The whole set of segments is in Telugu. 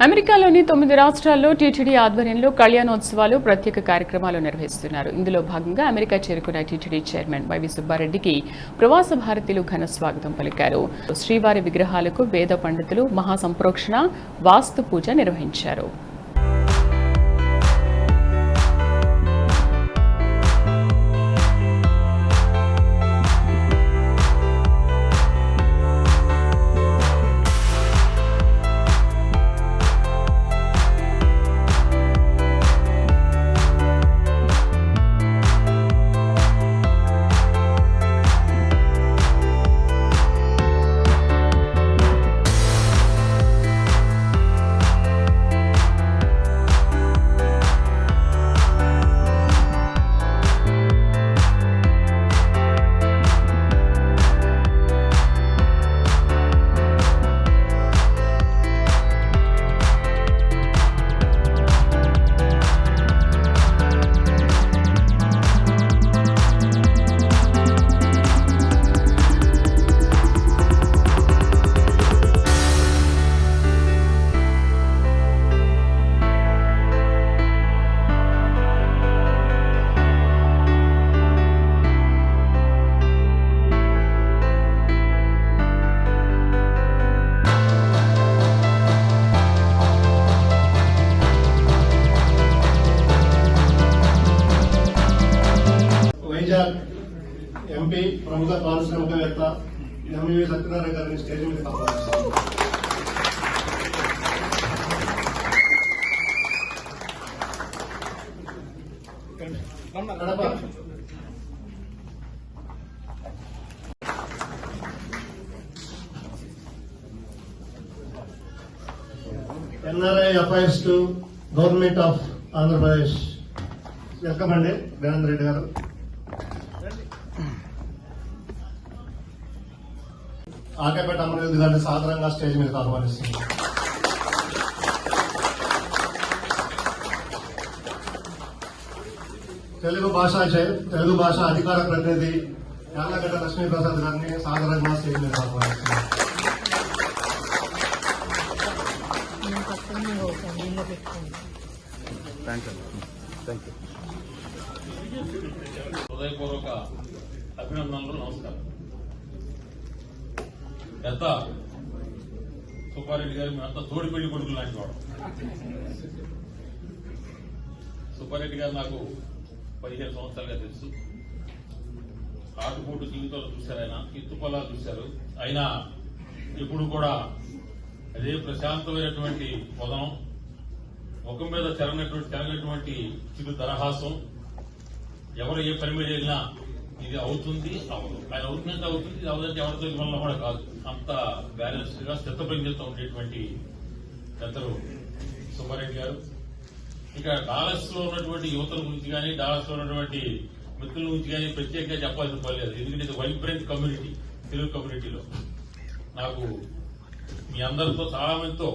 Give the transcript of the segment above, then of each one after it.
అమెరికాలోని 9 రాష్ట్రాల్లో టీటీడీ ఆధ్వర్యంలో కళ్యాణోత్సవాలు ప్రత్యేక కార్యక్రమాలు నిర్వహిస్తున్నారు. ఇందులో భాగంగా అమెరికా చేరుకున్న టీటీడీ చైర్మన్ వైవి సుబ్బారెడ్డికి ప్రవాస భారతీయులు ఘన స్వాగతం పలికారు. శ్రీవారి విగ్రహాలకు వేద పండితులు మహాసంప్రోక్షణ, వాస్తు పూజ నిర్వహించారు. ఎంపీ ప్రముఖ పారిశ్రామికవేత్త ఎంవి సత్యనారాయణ గారిని స్టేజ్ మీద ఆహ్వానిస్తున్నాను. NRI affairs to government of Andhra Pradesh. Welcome అండి దేవేంద్ర రెడ్డి గారు. ఆకేపేట అమరవీధి గారిని సాధారణంగా స్టేజ్ మీద ఆహ్వానిస్తుంది. తెలుగు భాష అధికార ప్రతినిధి యార్లగడ్డ లక్ష్మీప్రసాద్ గారిని సాధారణంగా స్టేజ్ మీద ఆహ్వానిస్తుంది. హృదయపూర్వక అభినందనలు, నమస్కారం. పెద్ద సుబ్బారెడ్డి గారు మేమంతా తోడి పెళ్లి కొడుకులు లాంటి వాడు. సుబ్బారెడ్డి గారు నాకు 15 సంవత్సరాలుగా తెలుసు. ఆటుపోటు జీవితాలు చూశారు, ఆయన ఎత్తుపల్లా చూశారు. అయినా ఇప్పుడు కూడా అదే ప్రశాంతమైనటువంటి పొదనం, ముఖం మీద చెరగనటువంటి చిరు దరహాసం. ఎవరు ఏ పని మీద వెళ్ళినా ఇది అవుతుంది అవదు, ఆయన అవుతుందంటే అవుతుంది, ఇది అవదంటే ఎవరితో వల్ల కూడా కాదు. అంత బ్యాలెన్స్డ్ గా స్థితప్రజ్ఞతో ఉండేటువంటి పెద్దలు సుబ్బారెడ్డి గారు. ఇక డాలస్ లో ఉన్నటువంటి యువతల గురించి కానీ, డాలస్ లో ఉన్నటువంటి మిత్రుల గురించి కానీ ప్రత్యేకంగా చెప్పాల్సిన పని లేదు. ఎందుకంటే ఇది వైబ్రెంట్ కమ్యూనిటీ, తెలుగు కమ్యూనిటీలో. నాకు మీ అందరితో చాలా మందితో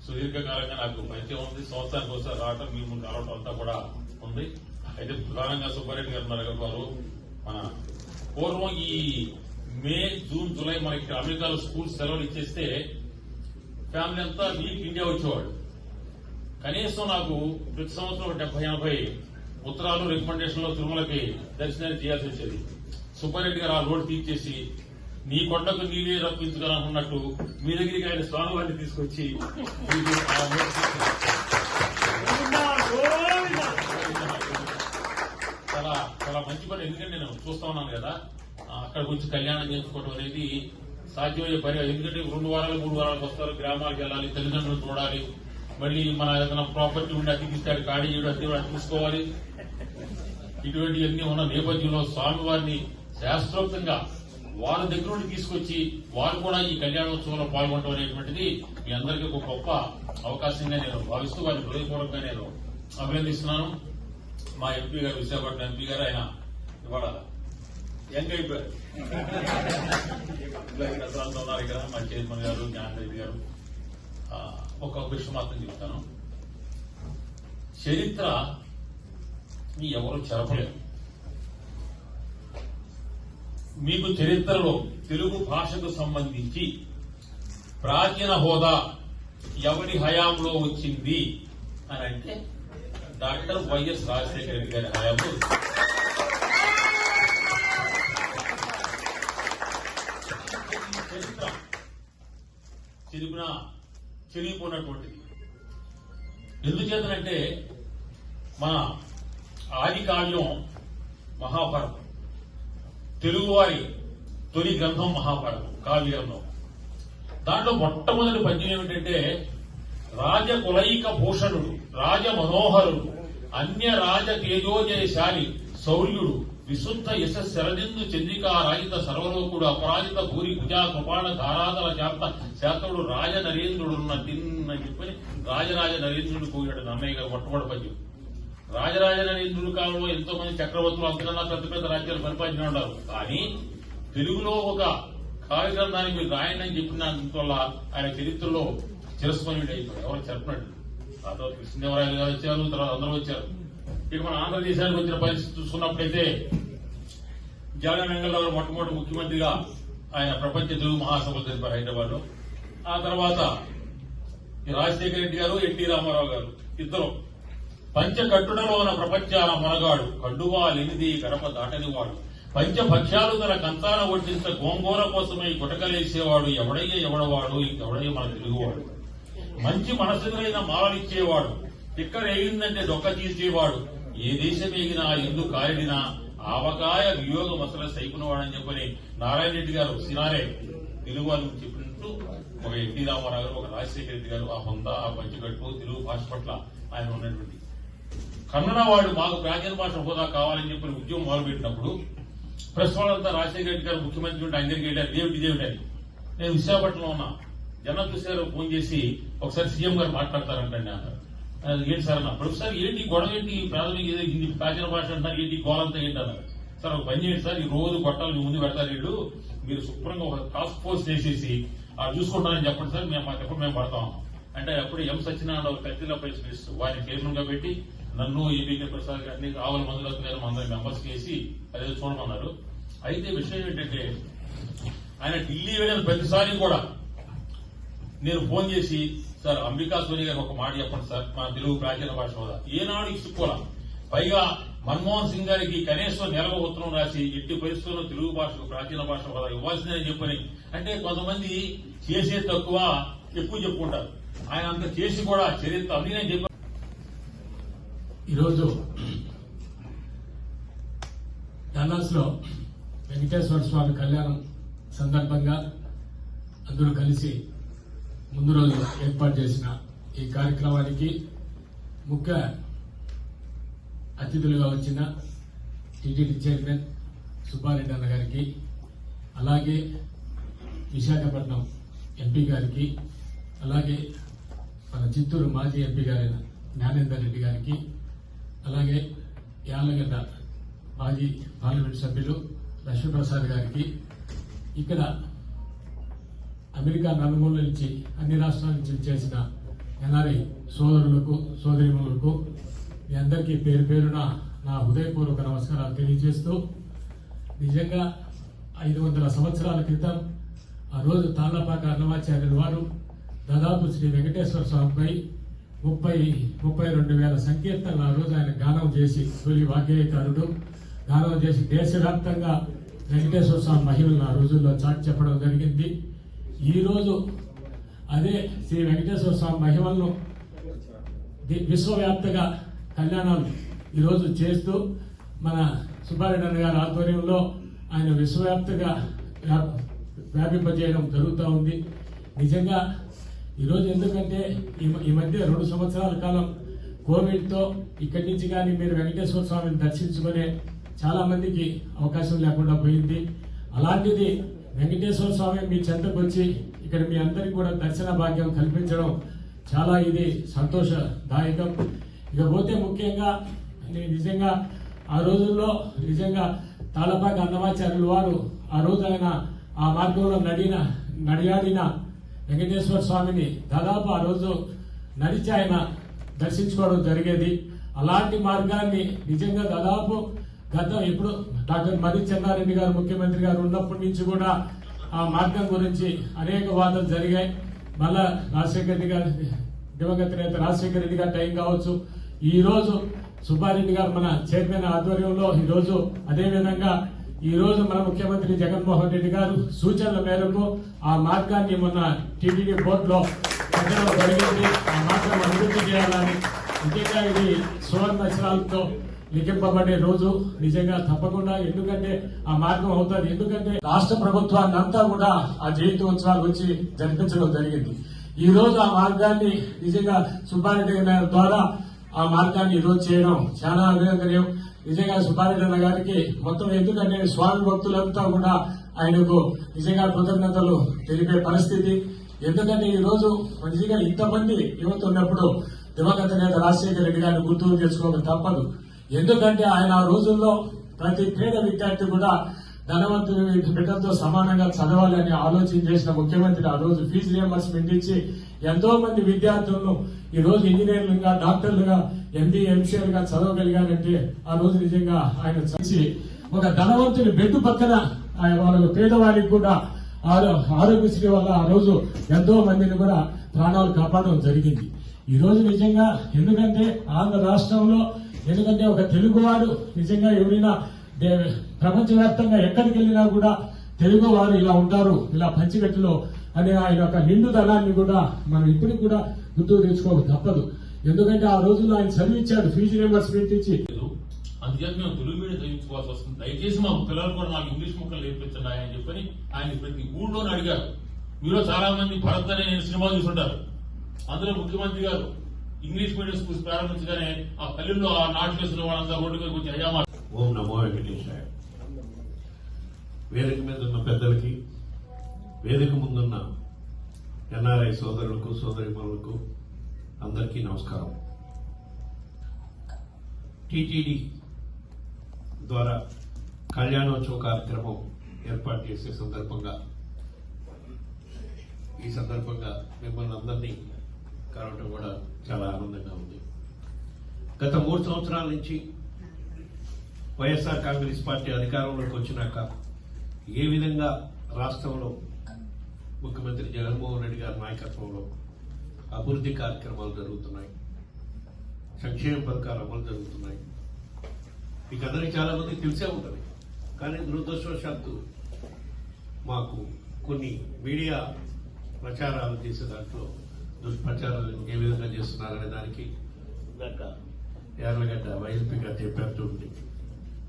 సుదీర్ఘకాలంగా నాకు పరిచయం ఉంది. సంవత్సరానికి ఒకసారి రావటం, మీ ముందు రావటం అంతా కూడా ఉంది. అయితే ప్రధానంగా సుబ్బారెడ్డి గారు ఉన్నారు. మన పూర్వం ఈ మే, జూన్, జూలై మనకి అమెరికాలో స్కూల్ సెలవులు ఇచ్చేస్తే ఫ్యామిలీ అంతా వీక్ ఇండియా వచ్చేవాడు. కనీసం నాకు ప్రతి సంవత్సరం 70-80 ఉత్తరాలు, రికమెండేషన్లో తిరుమలకి దర్శనాన్ని చేయాల్సి వచ్చేది. సుబ్బారెడ్డి గారు ఆ రోడ్డు తీర్చేసి నీ కొండకు నీవే రప్పించుకోవాలనుకున్నట్టు మీ దగ్గరికి ఆయన స్వామివారిని తీసుకొచ్చి చాలా చాలా మంచి పని. ఎందుకంటే నేను చూస్తా ఉన్నాను కదా, అక్కడికి వచ్చి కళ్యాణం చేసుకోవడం అనేది సాధ్యమయ్యే పని. ఎందుకంటే 2 వారాలు 3 వారాలకు వస్తారు, గ్రామాలకు వెళ్ళాలి, తల్లిదండ్రులు చూడాలి, మళ్ళీ మన ఏదైనా ప్రాపర్టీ ఉండి అతికిస్తాడు, ఖాళీ చేయడం, అతి తీసుకోవాలి. ఇటువంటివన్నీ ఉన్న నేపథ్యంలో స్వామివారిని శాస్త్రోక్తంగా వారి దగ్గర నుండి తీసుకొచ్చి వారు కూడా ఈ కళ్యాణోత్సవంలో పాల్గొనడం అనేటువంటిది మీ అందరికీ ఒక గొప్ప అవకాశంగా నేను భావిస్తూ వారిని హృదయపూర్వకంగా నేను అభినందిస్తున్నాను. మా ఎంపీ గారు, విశాఖపట్నం ఎంపీ గారు, ఆయన ఇవాళ యంగ్ అయిపోయారు. ఉన్నారు ఇక్కడ మా చైర్మన్ గారు, జ్ఞానరెడ్డి గారు. ఒక విషయం మాత్రం చెప్తాను. చరిత్ర ఎవరు చెరపలేరు. మీకు చరిత్రలో తెలుగు భాషకు సంబంధించి ప్రాచీన హోదా ఎవరి హయాంలో వచ్చింది అని అంటే డాక్టర్ వైఎస్ రాజశేఖర రెడ్డి గారి హయాంలో చరిత్ర చెరిగిపోయినటువంటిది. ఎందుచేతనంటే మన ఆది కావ్యం మహాభారతం, తెలుగువారి తొలి గ్రంథం మహాభారతం, కావ్య గ్రంథం. దాంట్లో మొట్టమొదటి పద్యం ఏమిటంటే రాజకులైక భూషణుడు, రాజ మనోహరుడు, అన్య రాజ తేజోజయశాలి, శౌర్యుడు, విశుద్ధ యశస్సరదిందు చంద్రికా రాజిత సర్వలోకుడు, అపరాజిత భూరి భుజా కృపాణ ధారాదల శాంత శాంతుడు, రాజ నరేంద్రుడున్న తిన్నని చెప్పని రాజరాజ నరేంద్రుడు పోయాడు నన్నయ్య గారు మొట్టమొదటి పద్యం. రాజరాజ నరేంద్రుడి కాలంలో ఎంతో మంది చక్రవర్తులు అంతకన్నా పెద్ద పెద్ద రాజ్యాలు పరిపాలించిన ఉన్నారు. కానీ తెలుగులో ఒక కావ్య గ్రంథాన్ని మీరు రాయండి అని చెప్పినందువల్ల ఆయన చరిత్రలో చిరస్మరణీయుడు అయిపోయాడు. ఎవరు చెప్పినట్టు ఆ తర్వాత కృష్ణదేవరాయలు గారు వచ్చారు, తర్వాత అందరూ వచ్చారు. ఇక మన ఆంధ్రదేశానికి వచ్చిన పరిస్థితి చూసుకున్నప్పుడైతే జగన్ వెంగళరావు మొట్టమొదటి ముఖ్యమంత్రిగా ఆయన ప్రపంచ తెలుగు మహాసభలు జరిపారు హైదరాబాద్ లో. ఆ తర్వాత రాజశేఖర రెడ్డి గారు, ఎన్టీ రామారావు గారు ఇద్దరు పంచకట్టుడలో ఉన్న ప్రపంచాల మనగాడు, కండువా లేనిది గడప దాటని వాడు, పంచభక్ష్యాలు తన కంతాన వడ్డించ గోంగూర కోసమై గుటకలేసేవాడు, ఎవడయ్య ఎవడవాడు ఇంకెవడయ్య మన తెలుగువాడు, మంచి మనసులైన మాలనిచ్చేవాడు, తిక్కరేగిందంటే డొక్క తీసేవాడు, ఏ దేశం ఎగినా ఎందు కాయడినా ఆవకాయ వియోగ మసల సైపునవాడని చెప్పని నారాయణ రెడ్డి గారు సినారే తెలుగు వాళ్ళు చెప్పినట్టు ఒక ఎన్టీ రామారావు గారు, ఒక రాజశేఖర రెడ్డి గారు ఆ హొంద, ఆ పంచకట్టు తెలుగు భాష పట్ల ఆయన ఉన్నటువంటి కన్నడ వాడు మాకు ప్రాచీన భాష హోదా కావాలని చెప్పిన ఉద్యమం మొదలుపెట్టినప్పుడు ప్రెస్ వాళ్ళంతా రాజశేఖర రెడ్డి గారు ముఖ్యమంత్రి ఉంటే ఆయన దగ్గరికి వెళ్ళారు, ఇదేమిటి నేను విశాఖపట్నంలో ఉన్నా, జనం చూసారు, ఫోన్ చేసి ఒకసారి సీఎం గారు మాట్లాడతారంటండి అన్నారు. ఏంటి సార్ అన్న, ప్రొఫెసర్ ఏంటి గొడవ ఏంటి, ప్రాథమిక హిందీ ప్రాచీన భాష అంటారు ఏంటి, గోలంతా ఏంటి అన్నారు. సార్ ఒక పని చేయండి సార్, ఈ రోజు గొట్టాలు మీ ముందు పెడతారు వీళ్ళు, మీరు శుభ్రంగా ఒక టాస్క్ ఫోర్స్ వేసేసి అది చూసుకుంటారని చెప్పండి సార్, మేము పడతాం అంటే అప్పుడు ఎం సత్యనారాయణ కత్తిల ప్రెస్ వారిని చైర్మన్ గా పెట్టి నన్ను ఏపీకే ప్రసాద్ గారిని ఆవుల మందులకు గారు అందరి మెంబర్స్ చేసి అదే చూడమన్నారు. అయితే విషయం ఏంటంటే ఆయన ఢిల్లీ వెళ్ళిన ప్రతిసారి కూడా నేను ఫోన్ చేసి సార్ అంబికా సోని గారు ఒక మాట చెప్పండి సార్, మా తెలుగు ప్రాచీన భాష హోదా ఏనాడు ఇసుకోవాలా, పైగా మన్మోహన్ సింగ్ గారికి కనీసం నెలవ ఉత్తరం రాసి ఎట్టి పరిస్థితుల్లో తెలుగు భాషకు ప్రాచీన భాష హోదా ఇవ్వాల్సిందని చెప్పని. అంటే కొంతమంది చేసే తక్కువ ఎక్కువ చెప్పుకుంటారు, ఆయన అంత చేసి కూడా చరిత్ర అన్ని నేను చెప్పాను. ఈరోజు డల్లాస్ లో వెంకటేశ్వర స్వామి కళ్యాణం సందర్భంగా అందరూ కలిసి ముందు రోజు ఏర్పాటు చేసిన ఈ కార్యక్రమానికి ముఖ్య అతిథులుగా వచ్చిన టీటీడీ చైర్మన్ సుబ్బారెడ్డి అన్న గారికి, అలాగే విశాఖపట్నం ఎంపీ గారికి, అలాగే మన చిత్తూరు మాజీ ఎంపీ గారైన జ్ఞానేందర్ రెడ్డి గారికి, అలాగే యాళ్లగడ్డ మాజీ పార్లమెంట్ సభ్యులు లక్ష్మీప్రసాద్ గారికి, ఇక్కడ అమెరికా నలుమూల నుంచి అన్ని రాష్ట్రాల నుంచి చేసిన ఎన్ఆర్ఐ సోదరులకు సోదరిమణులకు మీ అందరికీ పేరు పేరున నా హృదయపూర్వక నమస్కారాలు తెలియజేస్తూ, నిజంగా 500 సంవత్సరాల క్రితం ఆ రోజు తాళ్లపాక అన్నమాచార్యుల వారు దాదాపు శ్రీ వెంకటేశ్వర స్వామిపై 32,000 సంకీర్తనలు ఆ రోజు ఆయన గానం చేసి, తొలి వాగ్గేయకారుడు గానం చేసి దేశవ్యాప్తంగా వెంకటేశ్వర స్వామి మహిమలను ఆ రోజుల్లో చాటి చెప్పడం జరిగింది. ఈ రోజు అదే శ్రీ వెంకటేశ్వర స్వామి మహిమలను విశ్వవ్యాప్తంగా కళ్యాణాలు ఈరోజు చేస్తూ మన సుబ్బారెడ్డి గారి ఆధ్వర్యంలో ఆయన విశ్వవ్యాప్తంగా వ్యాపింపజేయడం జరుగుతూ ఉంది. నిజంగా ఈరోజు ఎందుకంటే ఈ మధ్య 2 సంవత్సరాల కాలం కోవిడ్తో ఇక్కడి నుంచి కానీ మీరు వెంకటేశ్వర స్వామిని దర్శించుకునే చాలా మందికి అవకాశం లేకుండా పోయింది. అలాంటిది వెంకటేశ్వర స్వామి మీ చెంతకు వచ్చి ఇక్కడ మీ అందరికీ కూడా దర్శన భాగ్యం కల్పించడం చాలా ఇది సంతోషదాయకం. ఇకపోతే ముఖ్యంగా నిజంగా ఆ రోజుల్లో నిజంగా తాళపాక అన్నమాచార్యుల వారు ఆ రోజు ఆయన ఆ మార్గంలో నడియాడిన వెంకటేశ్వర స్వామిని దాదాపు ఆ రోజు నడిచి ఆయన దర్శించుకోవడం జరిగేది. అలాంటి మార్గాన్ని నిజంగా దాదాపు ఇప్పుడు డాక్టర్ మర్రి చెన్నారెడ్డి గారు ముఖ్యమంత్రి గారు ఉన్నప్పటి నుంచి కూడా ఆ మార్గం గురించి అనేక వాదనలు జరిగాయి. మళ్ళా రాజశేఖర రెడ్డి గారు, దివంగత నేత రాజశేఖర రెడ్డి గారి టైం కావచ్చు, ఈ రోజు సుబ్బారెడ్డి గారు మన చైర్మన్ ఆధ్వర్యంలో ఈ రోజు, అదే విధంగా ఈ రోజు మన ముఖ్యమంత్రి జగన్మోహన్ రెడ్డి గారు సూచనల మేరకు ఆ మార్గాన్ని మొన్న టీటీడీ బోర్డులో పెట్టడం జరిగింది. ఆ మార్గం అభివృద్ధి చేయాలని, నిజంగా ఇది సువర్ణ అక్షరాలతో లిఖింపబడే రోజు నిజంగా తప్పకుండా. ఎందుకంటే ఆ మార్గం అవుతుంది. ఎందుకంటే రాష్ట్ర ప్రభుత్వాన్ని అంతా కూడా ఆ జయంతి ఉత్సవాలు వచ్చి జరిపించడం జరిగింది. ఈ రోజు ఆ మార్గాన్ని నిజంగా సుబ్బారెడ్డి గారి ద్వారా ఆ మార్గాన్ని ఈ రోజు చేయడం చాలా అభినందనీయం. నిజంగా సుబ్బారెడ్డి అన్న గారికి మొత్తం, ఎందుకంటే స్వామి భక్తులంతా కూడా ఆయనకు నిజంగా కృతజ్ఞతలు తెలిపే పరిస్థితి. ఎందుకంటే ఈ రోజు నిజంగా ఇంతమంది యువత ఉన్నప్పుడు దివంగత నేత రాజశేఖర రెడ్డి గారిని గుర్తుకు తెచ్చుకోక తప్పదు. ఎందుకంటే ఆయన ఆ రోజుల్లో ప్రతి పేద విద్యార్థి కూడా ధనవంతుని బిడ్డలతో సమానంగా చదవాలని ఆలోచన చేసిన ముఖ్యమంత్రి ఆ రోజు ఫీజు రియంబర్స్మెంట్ ఇచ్చి ఎంతో మంది విద్యార్థులను ఈ రోజు ఇంజనీర్లుగా, డాక్టర్లుగా, ఎంబీ, ఎంసీఆర్ గా చదవగలిగారంటే ఆ రోజు నిజంగా ఆయన చేసి ఒక ధనవంతుని బెడ్ పక్కన వాళ్ళ పేదవాడికి కూడా ఆరోగ్యశ్రీ వల్ల ఆ రోజు ఎంతో మందిని కూడా ప్రాణాలు కాపాడడం జరిగింది. ఈ రోజు నిజంగా ఎందుకంటే ఆంధ్ర రాష్ట్రంలో, ఎందుకంటే ఒక తెలుగువాడు నిజంగా ఎవరైనా ప్రపంచవ్యాప్తంగా ఎక్కడికి వెళ్ళినా కూడా తెలుగు వారు ఇలా ఉంటారు, ఇలా పంచిగట్టులో అనే ఆయన ఒక నిండుదనాన్ని కూడా మనం ఇప్పటికి కూడా గుర్తుకు తెచ్చుకోక తప్పదు. ఎందుకంటే ఆ రోజుల్లో ఆయన చదివించాడు, ఫీజు రియంబర్స్మెంట్ ఇచ్చి. అందుచేత మేము తెలుగు మీడియం చదివించుకోవాల్సి వస్తుంది. దయచేసి మా పిల్లలు కూడా నాకు ఇంగ్లీష్ ముక్కలు నేర్పించండి అని చెప్పని ఆయన ప్రతి ఊళ్ళోనే అడిగారు. మీలో చాలా మంది భరత్ అనే సినిమా చూసుంటారు. అందులో ముఖ్యమంత్రి గారు ఇంగ్లీష్ మీడియం స్కూల్స్ ప్రారంభించగానే ఆ పల్లెల్లో ఆ నాట్లేసిన వాళ్ళంతా రోడ్డు మీద వచ్చి అయ్యామా. ఓం నమో వెంకటేశాయ. వేదిక మీద ఉన్న పెద్దలకి, వేదిక ముందున్న ఎన్ఆర్ఐ సోదరులకు, సోదరిమణులకు అందరికీ నమస్కారం. టీటీడీ ద్వారా కళ్యాణోత్సవ కార్యక్రమం ఏర్పాటు చేసే సందర్భంగా మిమ్మల్ని అందరినీ కలవటం కూడా చాలా ఆనందంగా ఉంది. గత 3 సంవత్సరాల నుంచి వైఎస్ఆర్ కాంగ్రెస్ పార్టీ అధికారంలోకి వచ్చినాక ఏ విధంగా రాష్ట్రంలో ముఖ్యమంత్రి జగన్మోహన్ రెడ్డి గారి నాయకత్వంలో అభివృద్ధి కార్యక్రమాలు జరుగుతున్నాయి, సంక్షేమ పథకాలు అమలు జరుగుతున్నాయి. మీకు అందరికీ చాలా మందికి తెలిసే ఉంటుంది. కానీ దురదృష్టవశాత్తు మాకు కొన్ని మీడియా ప్రచారాలు చేసే దాంట్లో దుష్ప్రచారాలు ఏ విధంగా చేస్తున్నారనే దానికి ఇందాక యార్లగడ్డ వైఎల్పీ గారు చెప్పేస్తుంది.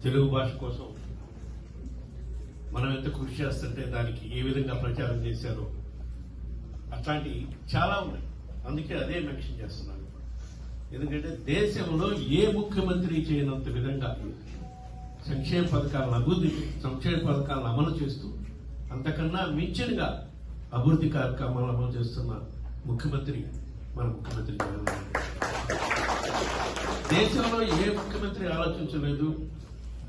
తెలుగు భాష కోసం మనం ఎంత కృషి చేస్తుంటే దానికి ఏ విధంగా ప్రచారం చేశారో అట్లాంటివి చాలా ఉన్నాయి. అందుకే అదే మెన్షన్ చేస్తున్నాను. ఎందుకంటే దేశంలో ఏ ముఖ్యమంత్రి చేయనంత విధంగా సంక్షేమ పథకాలను అమలు చేస్తూ అంతకన్నా మించినగా అభివృద్ధి కార్యక్రమాలు అమలు చేస్తున్న ముఖ్యమంత్రి మన ముఖ్యమంత్రి జగన్మోహన్ రెడ్డి. దేశంలో ఏ ముఖ్యమంత్రి ఆలోచించలేదు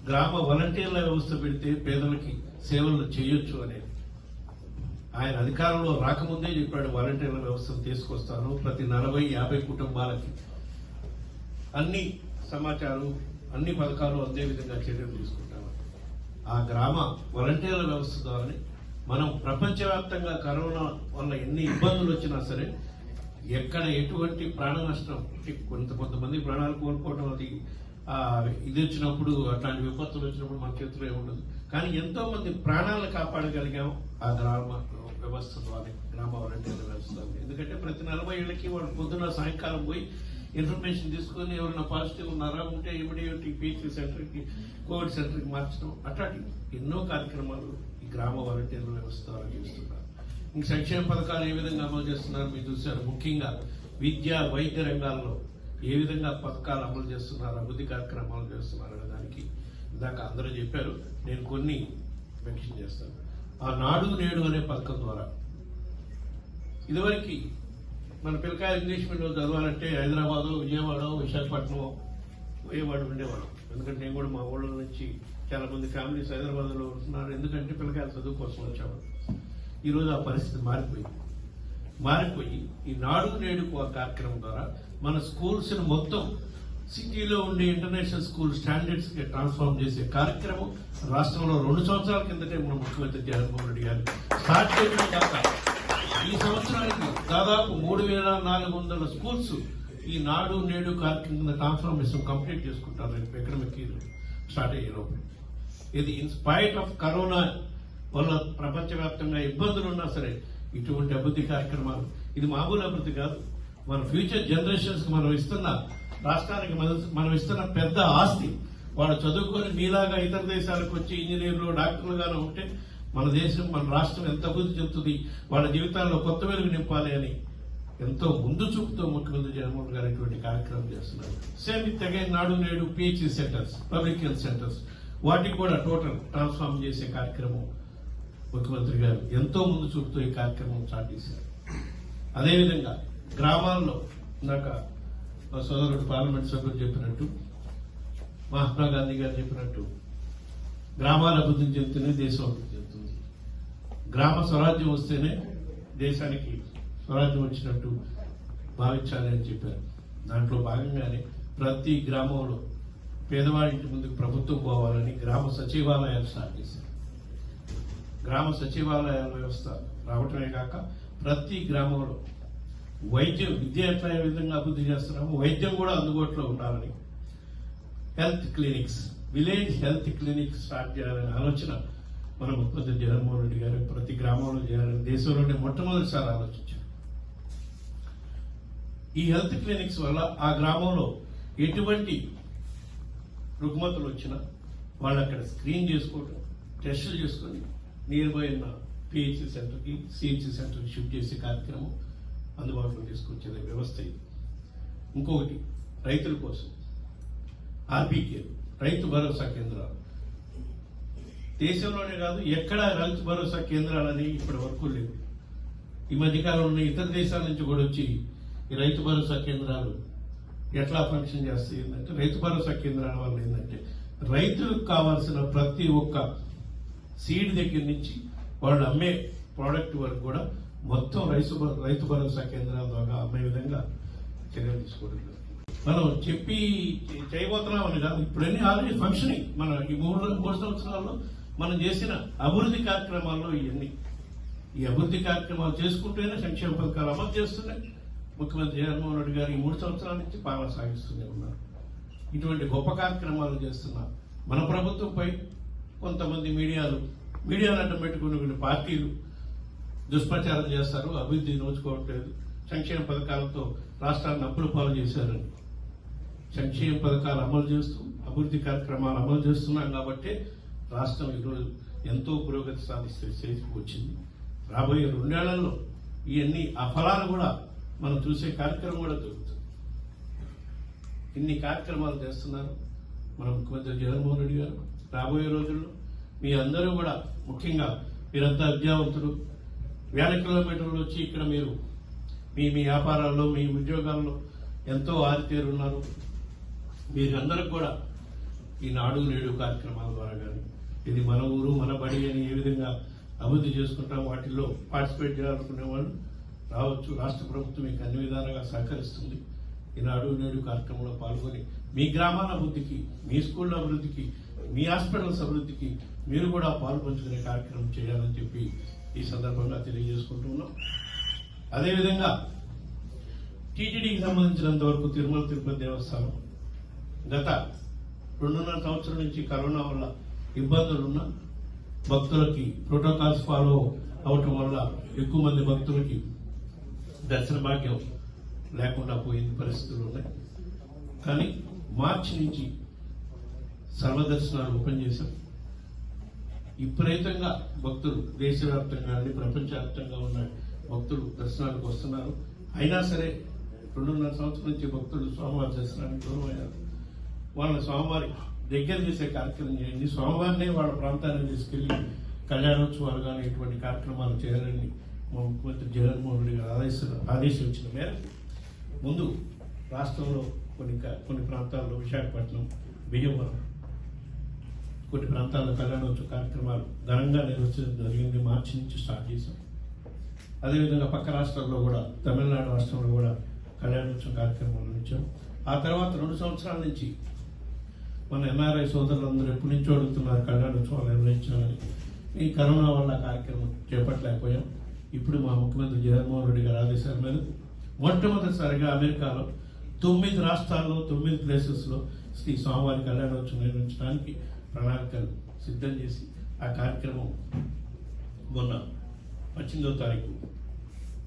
గ్రామ వాలంటీర్ల వ్యవస్థ పెడితే పేదలకి సేవలు చేయొచ్చు అనేది. ఆయన అధికారంలో రాకముందే చెప్పాడు, వాలంటీర్ల వ్యవస్థను తీసుకొస్తాను, ప్రతి 40-50 కుటుంబాలకి అన్ని సమాచారం, అన్ని పథకాలు అందే విధంగా చర్యలు తీసుకుంటాము. ఆ గ్రామ వాలంటీర్ల వ్యవస్థ ద్వారానే మనం ప్రపంచవ్యాప్తంగా కరోనా వల్ల ఎన్ని ఇబ్బందులు వచ్చినా సరే ఎక్కడ ఎటువంటి ప్రాణ నష్టం, కొంతమంది ప్రాణాలు కోల్పోవడం అది ఇది వచ్చినప్పుడు, అట్లాంటి విపత్తులు వచ్చినప్పుడు మన చేతిలో ఏముండదు. కానీ ఎంతో మంది ప్రాణాలను కాపాడగలిగాం ఆ గ్రామ వ్యవస్థ ద్వారా, గ్రామ వాలంటీర్ల వ్యవస్థ. ఎందుకంటే ప్రతి 40 ఏళ్ళకి వాళ్ళు పొద్దున సాయంకాలం పోయి ఇన్ఫర్మేషన్ తీసుకుని ఎవరైనా పాజిటివ్ ఉన్నారా ఉంటే ఇమీడియట్ పీసీ సెంటర్కి, కోవిడ్ సెంటర్కి మార్చడం, అట్లాంటి ఎన్నో కార్యక్రమాలు ఈ గ్రామ వాలంటీర్ల వ్యవస్థ ద్వారా చేస్తున్నారు. ఇంక సంక్షేమ పథకాలు ఏ విధంగా అమలు చేస్తున్నారు మీరు చూశారు. ముఖ్యంగా విద్య, వైద్య రంగాల్లో ఏ విధంగా పథకాలు అమలు చేస్తున్నారు, అభివృద్ధి కార్యక్రమాలు చేస్తున్నారు అనే దానికి ఇందాక అందరూ చెప్పారు. నేను కొన్ని మెన్షన్ చేస్తాను. ఆ నాడు నేడు అనే పథకం ద్వారా ఇదివరకు మన పిల్లకాయలు ఇంగ్లీష్ మీడియం చదవాలంటే హైదరాబాద్, విజయవాడ, విశాఖపట్నం పోయేవాడు ఉండేవాడు. ఎందుకంటే నేను కూడా మా ఊళ్ళ నుంచి చాలా మంది ఫ్యామిలీస్ హైదరాబాద్ లో ఉంటున్నారు. ఎందుకంటే పిల్లకాయల చదువు కోసం వచ్చేవాడు. ఈ రోజు ఆ పరిస్థితి మారిపోయి ఈ నాడు నేడు కార్యక్రమం ద్వారా మన స్కూల్స్ ను మొత్తం సిటీలో ఉండే ఇంటర్నేషనల్ స్కూల్ స్టాండర్డ్స్ కి ట్రాన్స్ఫార్మ్ చేసే కార్యక్రమం రాష్ట్రంలో 2 సంవత్సరాల కిందటే మన ముఖ్యమంత్రి జగన్మోహన్ రెడ్డి గారు స్టార్ట్ చేయడం కాక ఈ సంవత్సరానికి దాదాపు 3,400 స్కూల్స్ ఈ నాడు నేడు కార్యక్రమం ట్రాన్స్ఫర్మేషన్ కంప్లీట్ చేసుకుంటారు ఎకడమిక్ ఇయర్ స్టార్ట్ అయ్యే లోపు. ఇది ఇన్ స్పైట్ ఆఫ్ కరోనా వల్ల ప్రపంచవ్యాప్తంగా ఇబ్బందులు ఉన్నా సరే ఇటువంటి అభివృద్ధి కార్యక్రమాలు ఇది మామూలు అభివృద్ధి కాదు. మన ఫ్యూచర్ జనరేషన్స్ కి మనం ఇస్తున్న రాష్ట్రానికి మనం ఇస్తున్న పెద్ద ఆస్తి. వాళ్ళు చదువుకొని మీలాగా ఇతర దేశాలకు వచ్చి ఇంజనీర్లు డాక్టర్లుగానే ఉంటే మన దేశం మన రాష్ట్రం ఎంత అభివృద్ధి చెందుతుంది, వాళ్ళ జీవితాల్లో కొత్త వెలుగు నింపాలి అని ఎంతో ముందు చూపుతో ముఖ్యమంత్రి జగన్మోహన్ గారు ఇటువంటి కార్యక్రమం చేస్తున్నారు. సేమ్ విత్ అగైన్ నాడు నేడు PHC centres, public health centres, వాటికి కూడా టోటల్ ట్రాన్స్ఫార్మ్ చేసే కార్యక్రమం ముఖ్యమంత్రి గారు ఎంతో ముందు చూపుతూ ఈ కార్యక్రమం స్టార్ట్ చేశారు. అదేవిధంగా గ్రామాల్లో ఇందాక మా సోదరుడు పార్లమెంట్ సభ్యులు చెప్పినట్టు, మహాత్మా గాంధీ గారు చెప్పినట్టు, గ్రామాల అభివృద్ధి చెందుతూనే దేశం అభివృద్ధి చెందుతుంది. గ్రామ స్వరాజ్యం వస్తేనే దేశానికి స్వరాజ్యం వచ్చినట్టు భావించాలి అని చెప్పారు. దాంట్లో భాగంగానే ప్రతి గ్రామంలో పేదవాడి ఇంటి ముందుకు ప్రభుత్వం పోవాలని గ్రామ సచివాలయాలు స్టార్ట్ చేశారు. గ్రామ సచివాలయాల వ్యవస్థ రావటమే కాక ప్రతి గ్రామంలో వైద్యం, విద్య ఎట్లా ఏ విధంగా అభివృద్ధి చేస్తున్నామో వైద్యం కూడా అందుబాటులో ఉండాలని health clinics, village health clinics start చేయాలనే ఆలోచన మన ముఖ్యమంత్రి జగన్మోహన్ రెడ్డి గారు ప్రతి గ్రామంలో చేయాలని దేశంలోనే మొట్టమొదటిసారి ఆలోచించారు. ఈ హెల్త్ క్లినిక్స్ వల్ల ఆ గ్రామంలో ఎటువంటి రుగ్మతలు వచ్చినా వాళ్ళు అక్కడ స్క్రీన్ చేసుకోవడం, టెస్టులు చేసుకొని నియర్ బై ఉన్న పిహెచ్సి సెంటర్కి, సిహెచ్సి సెంటర్కి షిఫ్ట్ చేసే కార్యక్రమం అందుబాటులో తీసుకొచ్చే వ్యవస్థ ఇది. ఇంకొకటి రైతుల కోసం ఆర్బీకే, రైతు భరోసా కేంద్రాలు. దేశంలోనే కాదు ఎక్కడ రైతు భరోసా కేంద్రాలని ఇప్పటి వరకు లేవు. ఈ మధ్యకాలంలో ఇతర దేశాల నుంచి కూడా వచ్చి ఈ రైతు భరోసా కేంద్రాలు ఎట్లా ఫంక్షన్ చేస్తాయి ఏంటంటే, రైతు భరోసా కేంద్రాల వల్ల ఏంటంటే రైతులకు కావాల్సిన ప్రతి ఒక్క సీడ్ దగ్గర నుంచి వాళ్ళు అమ్మే ప్రోడక్ట్ వరకు కూడా మొత్తం రైతు భరోసా కేంద్రాల ద్వారా అమ్మే విధంగా చర్యలు తీసుకోవడం. మనం చెప్పి చేయబోతున్నామని కాదు, ఇప్పుడన్నీ ఆల్రెడీ ఫంక్షనింగ్. మన ఈ మూడు సంవత్సరాల్లో మనం చేసిన అభివృద్ధి కార్యక్రమాల్లో ఇవన్నీ, ఈ అభివృద్ధి కార్యక్రమాలు చేసుకుంటూనే సంక్షేమ పథకాలు అమలు చేస్తున్నాయి. ముఖ్యమంత్రి జగన్మోహన్ రెడ్డి గారు ఈ 3 సంవత్సరాల నుంచి పాలన సాగిస్తూనే ఉన్నారు. ఇటువంటి గొప్ప కార్యక్రమాలు చేస్తున్న మన ప్రభుత్వంపై కొంతమంది మీడియాను అడ్డం పెట్టుకుని కొన్ని పార్టీలు దుష్ప్రచారం చేస్తారు. అభివృద్ధి నోచుకోవట్లేదు, సంక్షేమ పథకాలతో రాష్ట్రాన్ని అప్పుల పాలు చేశారని. సంక్షేమ పథకాలు అమలు చేస్తూ అభివృద్ధి కార్యక్రమాలు అమలు చేస్తున్నాం కాబట్టి రాష్ట్రం ఈరోజు ఎంతో పురోగతి సాధిస్తే స్థితికి వచ్చింది. రాబోయే 2 ఏళ్లలో ఇవన్నీ ఆ ఫలాలు కూడా మనం చూసే కార్యక్రమం కూడా జరుగుతుంది. ఇన్ని కార్యక్రమాలు చేస్తున్నారు మన ముఖ్యమంత్రి జగన్మోహన్ రెడ్డి గారు. రాబోయే రోజుల్లో మీ అందరూ కూడా, ముఖ్యంగా మీరంతా విద్యావంతులు, 1000 కిలోమీటర్లు వచ్చి ఇక్కడ మీరు మీ వ్యాపారాల్లో, మీ ఉద్యోగాల్లో ఎంతో ఆరితేరున్నారు. మీరందరూ కూడా ఈ నాడు నేడు కార్యక్రమాల ద్వారా కానీ, ఇది మన ఊరు మన బడి అని ఏ విధంగా అభివృద్ధి చేసుకుంటాం వాటిల్లో పార్టిసిపేట్ చేయాలనుకునే వాళ్ళు రావచ్చు. రాష్ట్ర ప్రభుత్వం మీకు అన్ని విధాలుగా సహకరిస్తుంది. ఈ నాడు నేడు కార్యక్రమంలో పాల్గొని మీ గ్రామాల అభివృద్ధికి, మీ స్కూళ్ళ అభివృద్ధికి, మీ హాస్పిటల్స్ అభివృద్ధికి మీరు కూడా పాల్పంచుకునే కార్యక్రమం చేయాలని చెప్పి ఈ సందర్భంగా తెలియజేసుకుంటున్నాం. అదేవిధంగా టీటీడీకి సంబంధించినంత వరకు తిరుమల తిరుపతి దేవస్థానం గత 2.5 సంవత్సరం నుంచి కరోనా వల్ల ఇబ్బందులున్న భక్తులకి ప్రోటోకాల్స్ ఫాలో అవటం వల్ల ఎక్కువ మంది భక్తులకి దర్శన భాగ్యం లేకుండా పోయిన పరిస్థితులు ఉన్నాయి. కానీ మార్చి నుంచి సర్వదర్శనాలు ఓపెన్ చేశాం. విపరీతంగా భక్తులు దేశవ్యాప్తంగా కానీ ప్రపంచవ్యాప్తంగా ఉన్న భక్తులు దర్శనాలకు వస్తున్నారు. అయినా సరే 2.5 సంవత్సరం నుంచి భక్తులు స్వామివారి దర్శనానికి దూరం అయ్యారు. వాళ్ళ స్వామివారి దగ్గర చేసే కార్యక్రమం చేయండి. స్వామివారినే వాళ్ళ ప్రాంతాన్ని తీసుకెళ్లి కళ్యాణోత్సవాలు కానీ ఇటువంటి కార్యక్రమాలు చేయాలని మా ముఖ్యమంత్రి జగన్మోహన్ రెడ్డి గారు ఆదేశించిన మేరకు ముందు రాష్ట్రంలో కొన్ని ప్రాంతాల్లో విశాఖపట్నం, బియ్యవరం, కొన్ని ప్రాంతాల్లో కళ్యాణోత్సవ కార్యక్రమాలు ఘనంగా నిర్వహించడం జరిగింది. మార్చి నుంచి స్టార్ట్ చేశాం. అదేవిధంగా పక్క రాష్ట్రాల్లో కూడా, తమిళనాడు రాష్ట్రంలో కూడా కళ్యాణోత్సవ కార్యక్రమాలు ఇచ్చాం. ఆ తర్వాత 2 సంవత్సరాల నుంచి మన ఎన్ఆర్ఐ సోదరులందరూ ఎప్పటి నుంచో అడుగుతున్నారు కళ్యాణోత్సవాలు నిర్వహించాలని. ఈ కరోనా వల్ల కార్యక్రమం చేపట్టలేకపోయాం. ఇప్పుడు మా ముఖ్యమంత్రి జగన్మోహన్ రెడ్డి గారి ఆదేశాల మేరకు మొట్టమొదటిసారిగా అమెరికాలో 9 రాష్ట్రాల్లో 9 ప్లేసెస్లో శ్రీ స్వామివారి కళ్యాణోత్సవం నిర్వహించడానికి ప్రణాళికలు సిద్ధం చేసి ఆ కార్యక్రమం మొన్న 18వ తారీఖు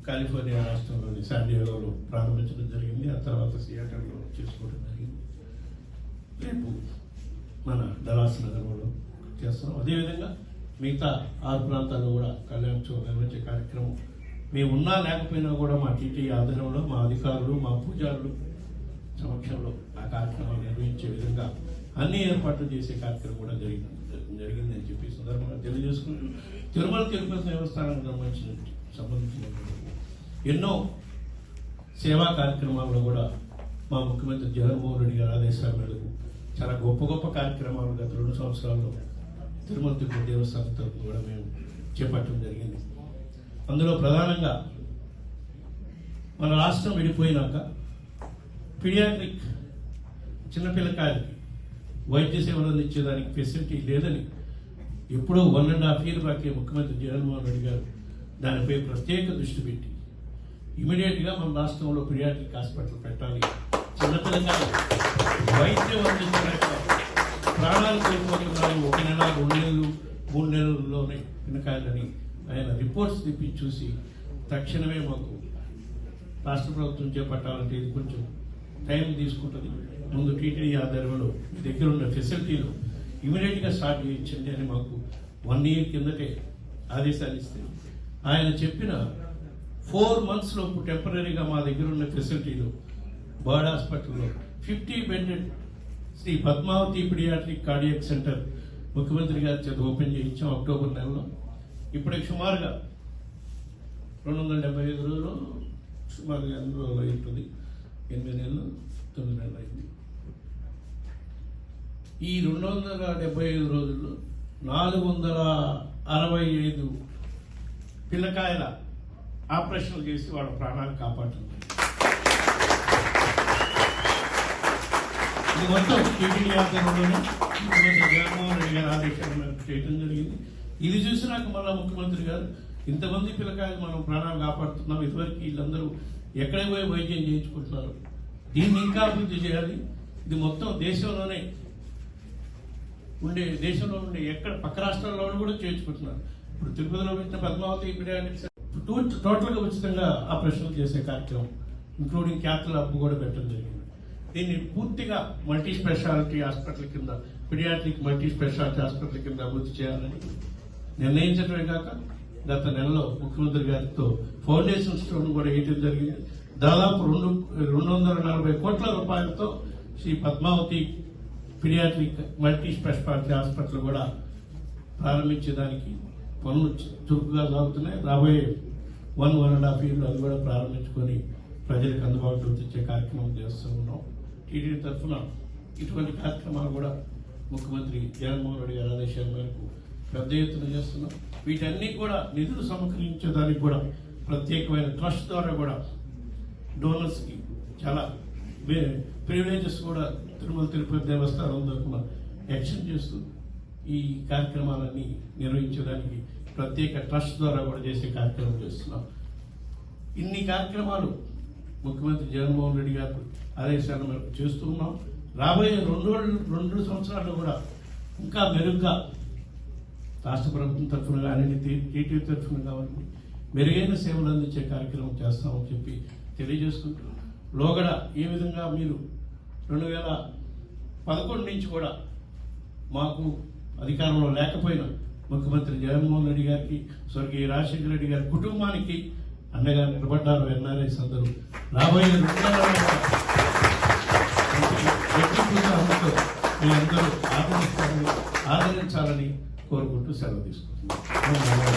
కాలిఫోర్నియా రాష్ట్రంలోని శాన్డియాగోలో ప్రారంభించడం జరిగింది. ఆ తర్వాత సియాటల్లో చేసుకోవడం జరిగింది. రేపు మన డలాస్ నగరంలో చేస్తున్నాం. అదేవిధంగా మిగతా 6 ప్రాంతాల్లో కూడా కళ్యాణోత్సవం నిర్వహించే కార్యక్రమం మేము ఉన్నా లేకపోయినా కూడా మా టీటీ ఆధ్వర్యంలో మా అధికారులు మా పూజారులు సమక్షంలో ఆ కార్యక్రమాలు నిర్వహించే విధంగా అన్ని ఏర్పాట్లు చేసే కార్యక్రమం కూడా జరిగిందని చెప్పి సందర్భంగా తెలియజేసుకుంటూ తిరుమల తిరుపతి దేవస్థానానికి సంబంధించిన ఎన్నో సేవా కార్యక్రమాల్లో కూడా మా ముఖ్యమంత్రి జగన్మోహన్ రెడ్డి గారి ఆదేశాల మేరకు చాలా గొప్ప గొప్ప కార్యక్రమాలు గత 2 సంవత్సరాల్లో తిరుమల తిరుపతి దేవస్థానం తరఫున కూడా మేము చేపట్టడం జరిగింది. అందులో ప్రధానంగా మన రాష్ట్రం విడిపోయినాక పీడియాట్రిక్ చిన్నపిల్లకాయలకి వైద్య సేవలు అందించేదానికి ఫెసిలిటీ లేదని ఎప్పుడో 1.5 years బాకే ముఖ్యమంత్రి జగన్మోహన్ రెడ్డి గారు దానిపై ప్రత్యేక దృష్టి పెట్టి ఇమీడియట్గా మన రాష్ట్రంలో పీడియాట్రిక్ హాస్పిటల్ పెట్టాలి, చిన్నపిల్లకాయలు వైద్యం అందించలేక ప్రాణాలు కోల్పోతున్నారు, 1 నెల 2 నెలలు 3 నెలల్లోనే పిల్లకాయలని ఆయన రిపోర్ట్స్ తెప్పి చూసి తక్షణమే మాకు రాష్ట్ర ప్రభుత్వం చేపట్టాలంటే ఇది కొంచెం టైం తీసుకుంటుంది, ముందు టీటీడీ ఆధ్వర్యంలో మీ దగ్గర ఉన్న ఫెసిలిటీలు ఇమీడియట్గా స్టార్ట్ చేయించండి అని మాకు 1 year కిందటే ఆదేశాలు ఇస్తే ఆయన చెప్పిన 4 months లోపు టెంపరీగా మా దగ్గర ఉన్న ఫెసిలిటీలు బర్డ్ హాస్పిటల్లో 50 bedded Sri Padmavathi paediatric cardiac centre ముఖ్యమంత్రి గారి చేత ఓపెన్ చేయించాం అక్టోబర్ నెలలో. ఇప్పటికి సుమారుగా 275 రోజులు సుమారుగా 8 రోజులు అవుతుంది, 8 నెలలు 9 నెలలు అయింది. ఈ 275 రోజుల్లో 465 పిల్లకాయల ఆపరేషన్లు చేసి వాళ్ళ ప్రాణాలు కాపాడుతుంది. ఇది మొత్తం టీటీడీ ఆధ్వర్యంలోనే ముఖ్యమంత్రి జగన్మోహన్ రెడ్డి గారి ఆదేశాలు చేయడం జరిగింది. ఇది చూసినాక మళ్ళా ముఖ్యమంత్రి గారు ఇంతమంది పిల్లకాయలు మనం ప్రాణాలు కాపాడుతున్నాం, ఇదివరకు వీళ్ళందరూ ఎక్కడికి పోయి వైద్యం చేయించుకుంటున్నారు, దీన్ని ఇంకా అభివృద్ధి చేయాలి. ఇది మొత్తం దేశంలో ఉండే ఎక్కడ పక్క రాష్ట్రాల్లో కూడా చేయించుకుంటున్నారు. ఇప్పుడు తిరుపతిలో పెట్టిన పద్మావతి పీడియాట్రిక్స్ టోటల్గా ఉచితంగా ఆపరేషన్లు చేసే కార్యక్రమం ఇంక్లూడింగ్ క్యాపిటల్ హబ్ కూడా పెట్టడం జరిగింది. దీన్ని పూర్తిగా మల్టీ స్పెషాలిటీ హాస్పిటల్ కింద పీడియాట్రిక్ మల్టీ స్పెషాలిటీ హాస్పిటల్ కింద అభివృద్ధి చేయాలని నిర్ణయించడమే కాక గత నెలలో ముఖ్యమంత్రి గారితో ఫౌండేషన్ స్టోన్ కూడా వేయడం జరిగింది. దాదాపు 240 కోట్ల రూపాయలతో Sri Padmavathi paediatric multi speciality hospital కూడా ప్రారంభించేదానికి పనులు చురుకుగా సాగుతున్నాయి. రాబోయే 1.5 years అది కూడా ప్రారంభించుకొని ప్రజలకు అందుబాటులో తెచ్చే కార్యక్రమం చేస్తూ ఉన్నాం. టీటీడీ తరఫున ఇటువంటి కార్యక్రమాలు కూడా ముఖ్యమంత్రి జగన్మోహన్ రెడ్డి గారి ఆదేశాల మేరకు పెద్ద ఎత్తున చేస్తున్నాం. వీటన్ని కూడా నిధులు సమకరించేదానికి కూడా ప్రత్యేకమైన ట్రస్ట్ ద్వారా కూడా డోనర్స్కి చాలా ప్రివిలేజెస్ కూడా తిరుమల తిరుపతి దేవస్థానం తరఫున ఎక్స్టెండ్ చేస్తూ ఈ కార్యక్రమాలన్నీ నిర్వహించడానికి ప్రత్యేక ట్రస్ట్ ద్వారా కూడా చేసే కార్యక్రమం చేస్తున్నాం. ఇన్ని కార్యక్రమాలు ముఖ్యమంత్రి జగన్మోహన్ రెడ్డి గారు ఆదేశాల మేరకు చేస్తూ ఉన్నాం. రాబోయే 2 సంవత్సరాల్లో కూడా ఇంకా మెరుగ్గా రాష్ట్ర ప్రభుత్వం తరఫున కానీ టీటీడీ తరఫున కావాలి మెరుగైన సేవలు అందించే కార్యక్రమం చేస్తామని చెప్పి తెలియజేసుకుంటూ లోగడ ఏ విధంగా మీరు 2011 నుంచి కూడా మాకు అధికారంలో లేకపోయినా ముఖ్యమంత్రి జగన్మోహన్ రెడ్డి గారికి స్వర్గీయ రాజశేఖర రెడ్డి గారి కుటుంబానికి అండగా నిలబడ్డారు ఎన్ఆర్ఐస్ అందరూ. రాబోయే 2 మీరందరూ ఆదరించాలని కోరుకుంటూ సెలవు తీసుకుంటున్నాను.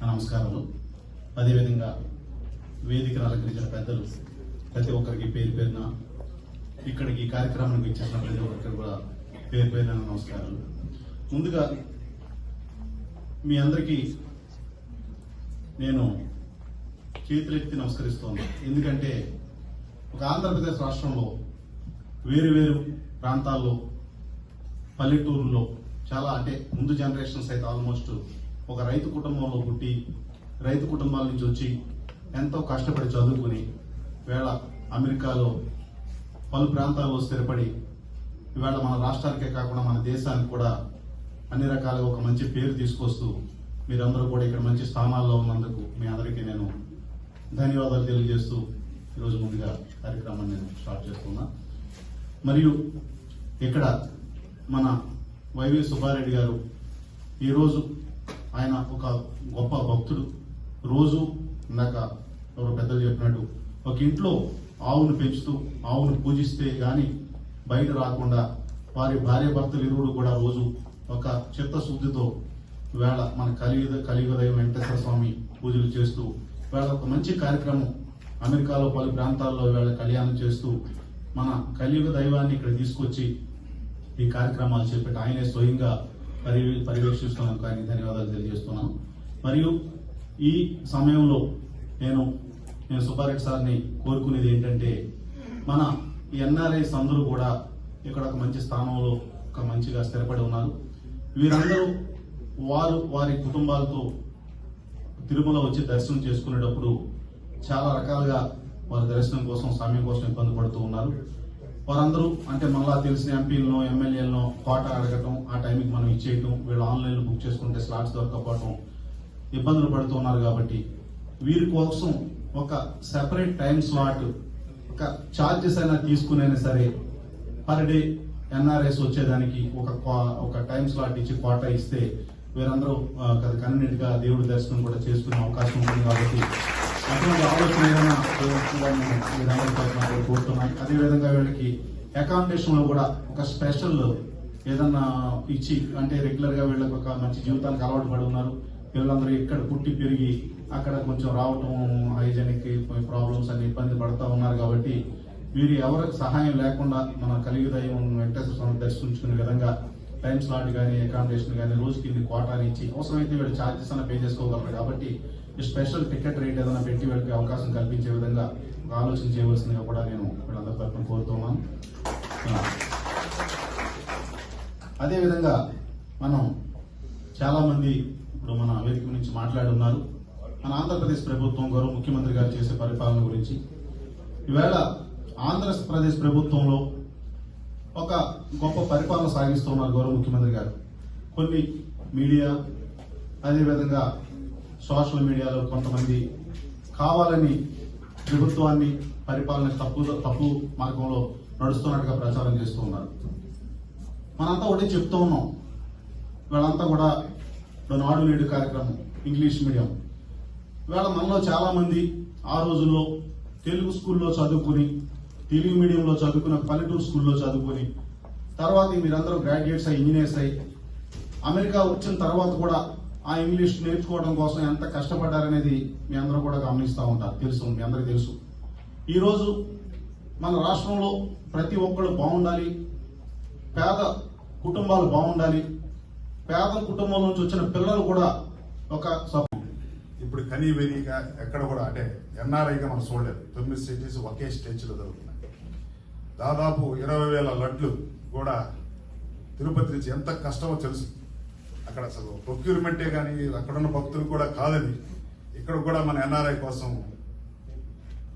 నమస్కారాలు. అదేవిధంగా వేదిక అలంకరించిన పెద్దలు ప్రతి ఒక్కరికి పేరు పేరున, ఇక్కడికి ఈ కార్యక్రమానికి ఇచ్చిన ప్రతి ఒక్కరికి కూడా పేరు పేరున నమస్కారాలు. ముందుగా మీ అందరికీ నేను చేతులెత్తి నమస్కరిస్తున్నాను. ఎందుకంటే ఒక ఆంధ్రప్రదేశ్ రాష్ట్రంలో వేరు వేరు ప్రాంతాల్లో పల్లెటూరులో చాలా అంటే ముందు జనరేషన్స్ అయితే ఆల్మోస్ట్ ఒక రైతు కుటుంబంలో పుట్టి రైతు కుటుంబాల నుంచి వచ్చి ఎంతో కష్టపడి చదువుకుని వేళ అమెరికాలో పలు ప్రాంతాల్లో స్థిరపడి ఇవాళ మన రాష్ట్రానికే కాకుండా మన దేశానికి కూడా అన్ని రకాలుగా ఒక మంచి పేరు తీసుకొస్తూ మీరందరూ కూడా ఇక్కడ మంచి స్థానాల్లో ఉన్నందుకు మీ అందరికీ నేను ధన్యవాదాలు తెలియజేస్తూ ఈరోజు ముందుగా కార్యక్రమాన్ని నేను స్టార్ట్ చేస్తున్నా. మరియు ఇక్కడ మన వైవి సుబ్బారెడ్డి గారు ఈరోజు ఆయన ఒక గొప్ప భక్తుడు. రోజు ఇందాక ఎవరో పెద్దలు చెప్పినట్టు ఒక ఇంట్లో ఆవును పెంచుతూ ఆవును పూజిస్తే గాని బయట రాకుండా వారి భార్య భర్తలు ఇరువురు కూడా రోజు ఒక చిత్తశుద్ధితో వేళ మన కలియుగదైవం వెంకటేశ్వర స్వామి పూజలు చేస్తూ వేళ ఒక మంచి కార్యక్రమం అమెరికాలో పలు ప్రాంతాల్లో వేళ కళ్యాణం చేస్తూ మన కలియుగ దైవాన్ని ఇక్కడ తీసుకొచ్చి ఈ కార్యక్రమాలు చేపట్టి ఆయనే స్వయంగా పర్యవేక్షిస్తున్నాను. కానీ ధన్యవాదాలు తెలియజేస్తున్నాను. మరియు ఈ సమయంలో నేను సుబ్బారెడ్డి సార్ని కోరుకునేది ఏంటంటే మన ఎన్ఆర్ఐస్ అందరూ కూడా ఇక్కడ ఒక మంచి స్థానంలో ఒక మంచిగా స్థిరపడి ఉన్నారు. వీరందరూ వారి కుటుంబాలతో తిరుమల వచ్చి దర్శనం చేసుకునేటప్పుడు చాలా రకాలుగా వారి దర్శనం కోసం సమయం కోసం ఇబ్బంది పడుతూ ఉన్నారు. వారందరూ అంటే మళ్ళా తెలిసిన ఎంపీలను ఎమ్మెల్యేలను కోట అడగటం, ఆ టైంకి మనం ఇచ్చేయటం, వీళ్ళు ఆన్లైన్లో బుక్ చేసుకుంటే స్లాట్స్ దొరకకపోవటం ఇబ్బందులు పడుతూ ఉన్నారు. కాబట్టి వీరి కోసం ఒక సెపరేట్ టైం స్లాట్ ఒక ఛార్జెస్ అయినా తీసుకునైనా సరే పర్ డే ఎన్ఆర్ఎస్ వచ్చేదానికి ఒక టైం స్లాట్ ఇచ్చి కోటా ఇస్తే వీరందరూ కన్వీనియంట్ గా దేవుడి దర్శనం కూడా చేసుకునే అవకాశం ఉంటుంది. కాబట్టి అటువంటి ఆలోచన ఏదైనా కోరుతున్నాను. అదేవిధంగా వీళ్ళకి అకామిడేషన్ లో కూడా ఒక స్పెషల్ ఏదన్నా ఇచ్చి అంటే రెగ్యులర్ గా వీళ్ళకి ఒక మంచి జీవితానికి అలవాటు పడి ఉన్నారు. వీళ్ళందరూ ఇక్కడ పుట్టి పెరిగి అక్కడ కొంచెం రావటం హైజెనిక్ ప్రాబ్లమ్స్ అన్ని ఇబ్బంది పడుతూ ఉన్నారు. కాబట్టి వీరు ఎవరికి సహాయం లేకుండా మన కలియుగ దైవం వెంకటేశ్వర స్వామి దర్శించుకునే విధంగా టైం స్లాట్ కానీ అకామిడేషన్ కానీ రోజుకి ఇన్ని కోటాని ఇచ్చి అవసరమైతే వీళ్ళు ఛార్జెస్ అన్న పే చేసుకోగలరు. కాబట్టి స్పెషల్ టికెట్ రేట్ ఏదైనా పెట్టి వీళ్ళకి అవకాశం కల్పించే విధంగా ఒక ఆలోచన చేయవలసిందిగా కూడా నేను వీళ్ళందరి తరఫున కోరుతున్నాను. అదేవిధంగా మనం చాలా మంది ఇప్పుడు మన వేదిక నుంచి మాట్లాడి ఉన్నారు. మన ఆంధ్రప్రదేశ్ ప్రభుత్వం గౌరవ ముఖ్యమంత్రి గారు చేసే పరిపాలన గురించి. ఈవేళ ఆంధ్రప్రదేశ్ ప్రభుత్వంలో ఒక గొప్ప పరిపాలన సాగిస్తున్నారు గౌరవ ముఖ్యమంత్రి గారు. కొన్ని మీడియా అదేవిధంగా సోషల్ మీడియాలో కొంతమంది కావాలని ప్రభుత్వాన్ని పరిపాలన తప్పు మార్గంలో నడుస్తున్నట్టుగా ప్రచారం చేస్తూ ఉన్నారు. మనంతా ఒకటి చెప్తూ ఉన్నాం. వీళ్ళంతా కూడా నాడు నేడు కార్యక్రమం ఇంగ్లీష్ మీడియం. ఇవాళ మనలో చాలా మంది ఆ రోజుల్లో తెలుగు స్కూల్లో చదువుకుని తెలుగు మీడియంలో చదువుకున్న పల్లెటూరు స్కూల్లో చదువుకుని తర్వాత మీరందరూ గ్రాడ్యుయేట్స్ అయ్యి ఇంజనీర్స్ అయ్యి అమెరికా వచ్చిన తర్వాత కూడా ఆ ఇంగ్లీష్ నేర్చుకోవడం కోసం ఎంత కష్టపడ్డారనేది మీ అందరూ కూడా గమనిస్తూ ఉంటారు. మీ అందరికీ తెలుసు. ఈరోజు మన రాష్ట్రంలో ప్రతి ఒక్కళ్ళు బాగుండాలి, పేద కుటుంబాలు బాగుండాలి, పేద కుటుంబం నుంచి వచ్చిన పిల్లలు కూడా ఒక ఇప్పుడు కనీవేరీగా ఎక్కడ కూడా అంటే ఎన్ఆర్ఐగా మనం చూడలేదు. 9 సిటీస్ ఒకే స్టేజ్లో జరుగుతున్నాయి. దాదాపు 20,000 లడ్లు కూడా తిరుపతి నుంచి ఎంత కష్టమో తెలుసు. అక్కడ అసలు ప్రొక్యూర్మెంటే కానీ అక్కడున్న భక్తులు కూడా కాదని ఇక్కడ కూడా మన ఎన్ఆర్ఐ కోసం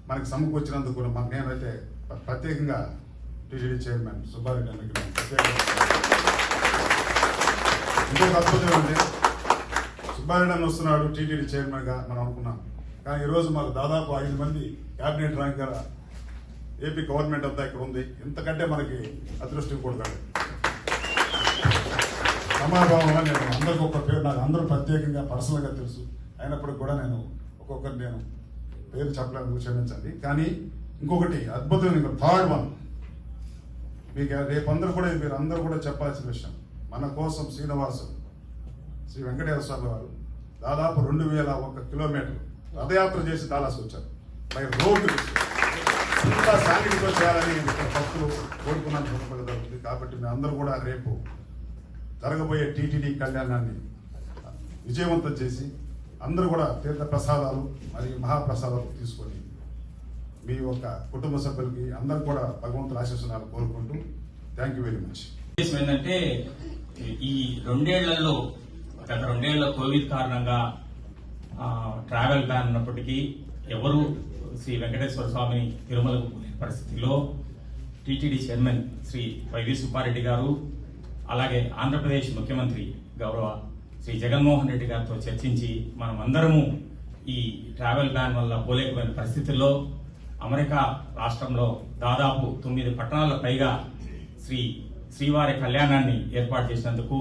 మనకి సమకూర్చినందుకు నేనైతే ప్రత్యేకంగా టీటీడీ చైర్మన్ సుబ్బారెడ్డి గారికి ఇంకొక అద్భుతం అంటే సుబ్బారెడ్డి అని వస్తున్నాడు టీటీడీ చైర్మన్ గా మనం అనుకున్నాం. కానీ ఈరోజు మాకు దాదాపు 5 మంది క్యాబినెట్ ర్యాంక్ గల ఏపీ గవర్నమెంట్ అంతా ఇక్కడ ఉంది. ఇంతకంటే మనకి అదృష్టం కూడా కాదు. సమాభావంగా నేను అందరికి ఒక పేరు నాకు అందరూ ప్రత్యేకంగా పర్సనల్ గా తెలుసు. అయినప్పటికి కూడా నేను ఒక్కొక్కటి నేను పేరు చెప్పడానికి క్షమించండి. కానీ ఇంకొకటి అద్భుతం, ఇంకా థర్డ్ వన్ మీకు రేపందరూ కూడా మీరు అందరూ కూడా చెప్పాల్సిన విషయం. మన కోసం శ్రీనివాసం శ్రీ వెంకటేశ్వర స్వామి వారు దాదాపు 2,001 కిలోమీటర్లు రథయాత్ర చేసి దాలాసి వచ్చారు. బై రోడ్డు ఇంత సాంఘికతో చేయాలని భక్తులు కోరుకున్నాను జరుగుతుంది. కాబట్టి మీ అందరూ కూడా రేపు జరగబోయే టీటీడీ కళ్యాణాన్ని విజయవంతం చేసి అందరూ కూడా తీర్థ ప్రసాదాలు మరియు మహాప్రసాదాలు తీసుకొని మీ యొక్క కుటుంబ సభ్యులకి అందరూ కూడా భగవంతుడు ఆశీస్సులు కోరుకుంటూ థ్యాంక్ యూ వెరీ మచ్. ఏంటంటే ఈ 2 ఏళ్లలో గత 2 ఏళ్ల కోవిడ్ కారణంగా ట్రావెల్ బ్యాన్ ఉన్నప్పటికీ ఎవరు శ్రీ వెంకటేశ్వర స్వామిని తిరుమలకు పోలేని పరిస్థితిలో టీటీడీ చైర్మన్ శ్రీ వైవి సుబ్బారెడ్డి గారు, అలాగే ఆంధ్రప్రదేశ్ ముఖ్యమంత్రి గౌరవ శ్రీ జగన్మోహన్ రెడ్డి గారితో చర్చించి మనం అందరము ఈ ట్రావెల్ బ్యాన్ వల్ల పోలేకపోయిన పరిస్థితుల్లో అమెరికా రాష్ట్రంలో దాదాపు 9 పట్టణాల పైగా శ్రీవారి కళ్యాణాన్ని ఏర్పాటు చేసినందుకు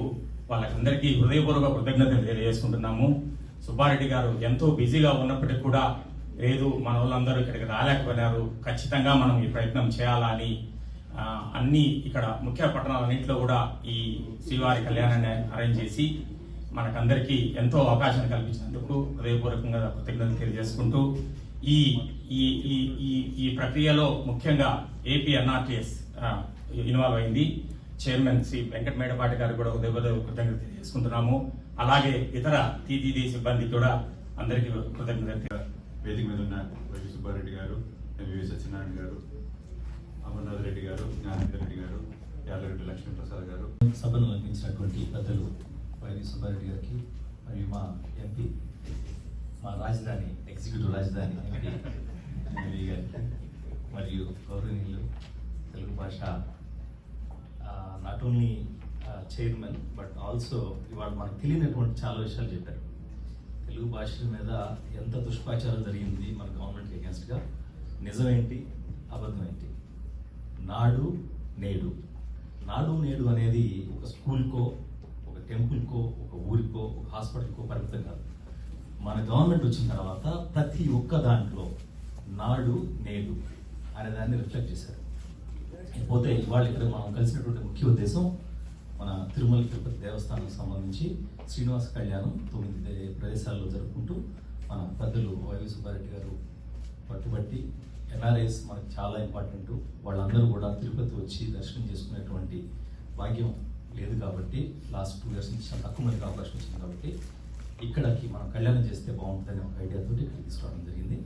వాళ్ళకందరికీ హృదయపూర్వక కృతజ్ఞతలు తెలియజేసుకుంటున్నాము. సుబ్బారెడ్డి గారు ఎంతో బిజీగా ఉన్నప్పటికీ కూడా లేదు మన వాళ్ళందరూ ఇక్కడికి రాలేకపోయినారు, ఖచ్చితంగా మనం ఈ ప్రయత్నం చేయాలా అని అన్ని ఇక్కడ ముఖ్య పట్టణాలన్నింటిలో కూడా ఈ శ్రీవారి కళ్యాణాన్ని అరేంజ్ చేసి మనకందరికీ ఎంతో అవకాశాన్ని కల్పించినందుకు హృదయపూర్వకంగా కృతజ్ఞతలు తెలియజేసుకుంటూ ఈ ఈ ఈ ఈ ప్రక్రియలో ముఖ్యంగా ఏపీ ఎన్ఆర్టీఎస్ ఇన్వాల్వ్ అయింది. చైర్మన్ శ్రీ వెంకట మేడపాటి గారు కూడా హృదయపూర్వక కృతజ్ఞతలు తెలియజేసుకుంటున్నాము. అలాగే ఇతర టీటీడీ సిబ్బంది కూడా అందరికీ కృతజ్ఞతలు. వేదిక మీద ఉన్న వైవి సుబ్బారెడ్డి గారు, ఎంవి సత్యనారాయణ గారు, అమర్నాథ్ రెడ్డి గారు, జ్ఞానేందర్ రెడ్డి గారు, యాదరెడ్డి లక్ష్మీప్రసాద్ గారు, సభను అందించినటువంటి పెద్దలు వైవి సుబ్బారెడ్డి గారికి మరియు మా ఎంపీ, మా రాజధాని ఎగ్జిక్యూటివ్ రాజధాని ఎంపీ గారికి మరియు గౌరవనీయులు తెలుగు భాష not only chairman but also ఇవాళ మనకు తెలియనటువంటి చాలా విషయాలు చెప్పారు. తెలుగు భాష మీద ఎంత దుష్ప్రచారం జరిగింది మన గవర్నమెంట్కి అగేన్స్ట్గా, నిజమేంటి అబద్ధమేంటి, నాడు నేడు. నాడు నేడు అనేది ఒక స్కూల్కో, ఒక టెంపుల్కో, ఒక ఊరికో, ఒక హాస్పిటల్కో పరిమితం కాదు. మన గవర్నమెంట్ వచ్చిన తర్వాత ప్రతి ఒక్క దాంట్లో నాడు నేడు అనే దాన్ని రిఫ్లెక్ట్ చేశారు. పోతే ఇవాళ ఇక్కడ మనం కలిసినటువంటి ముఖ్య ఉద్దేశం మన తిరుమల తిరుపతి దేవస్థానానికి సంబంధించి శ్రీనివాస కళ్యాణం 9 ప్రదేశాల్లో జరుపుకుంటూ మన పెద్దలు వైవి సుబ్బారెడ్డి గారు పట్టుబట్టి ఎన్ఆర్ఐస్ మనకు చాలా ఇంపార్టెంట్, వాళ్ళందరూ కూడా తిరుపతి వచ్చి దర్శనం చేసుకునేటువంటి భాగ్యం లేదు కాబట్టి లాస్ట్ 2 years నుంచి చాలా తక్కువ మందికి అవకాశం వచ్చింది కాబట్టి ఇక్కడికి మనం కళ్యాణం చేస్తే బాగుంటుందని ఒక ఐడియాతో ఇక్కడ తీసుకోవడం జరిగింది.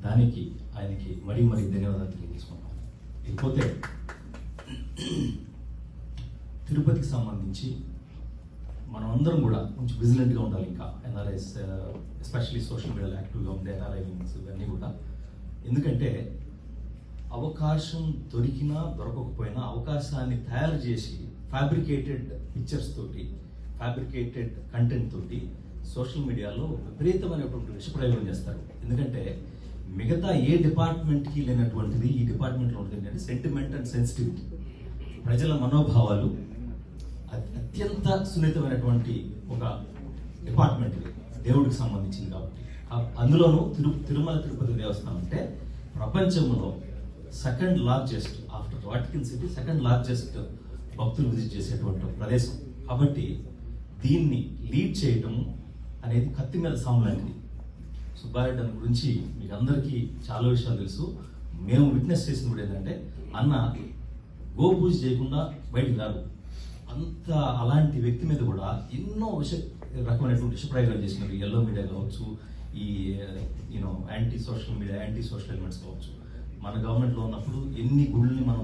దానికి ఆయనకి మరీ ధన్యవాదాలు తెలియజేసుకుంటాం. ఇకపోతే తిరుపతికి సంబంధించి మనం అందరం కూడా కొంచెం విజిలెంట్గా ఉండాలి. ఇంకా ఎన్ఆర్ఐస్ ఎస్పెషల్లీ సోషల్ మీడియాలో యాక్టివ్గా ఉండే ఎన్ఆర్ఐ వింగ్స్ ఇవన్నీ కూడా, ఎందుకంటే అవకాశం దొరికినా దొరకకపోయినా అవకాశాన్ని తయారు చేసి ఫ్యాబ్రికేటెడ్ పిక్చర్స్ తోటి, ఫ్యాబ్రికేటెడ్ కంటెంట్ తోటి సోషల్ మీడియాలో విపరీతమైనటువంటి విషప్రయోగం చేస్తారు. ఎందుకంటే మిగతా ఏ డిపార్ట్మెంట్కి లేనటువంటిది ఈ డిపార్ట్మెంట్లో ఉంటుంది. ఏంటంటే సెంటిమెంట్ అండ్ సెన్సిటివిటీ, ప్రజల మనోభావాలు అత్యంత సున్నితమైనటువంటి ఒక డిపార్ట్మెంట్ ఇది, దేవుడికి సంబంధించింది కాబట్టి. అందులోనూ తిరుమల తిరుపతి దేవస్థానం అంటే ప్రపంచంలో second largest after Vatican city, second largest భక్తులు విజిట్ చేసేటువంటి ప్రదేశం కాబట్టి దీన్ని లీడ్ చేయటం అనేది కత్తి మీద సాము లాంటిది. సుబ్బారెడ్డి అన్న గురించి మీకు అందరికీ చాలా విషయాలు తెలుసు. మేము విట్నెస్ చేసింది కూడా ఏంటంటే అన్న గోపూజ చేయకుండా బయటికి రాదు. అంత అలాంటి వ్యక్తి మీద కూడా ఎన్నో రకమైనటువంటి విషప్రయోగాలు చేసినారు. ఎల్లో మీడియా కావచ్చు, ఈ anti social media, anti social elements కావచ్చు. మన గవర్నమెంట్లో ఉన్నప్పుడు ఎన్ని గుళ్ళని మనం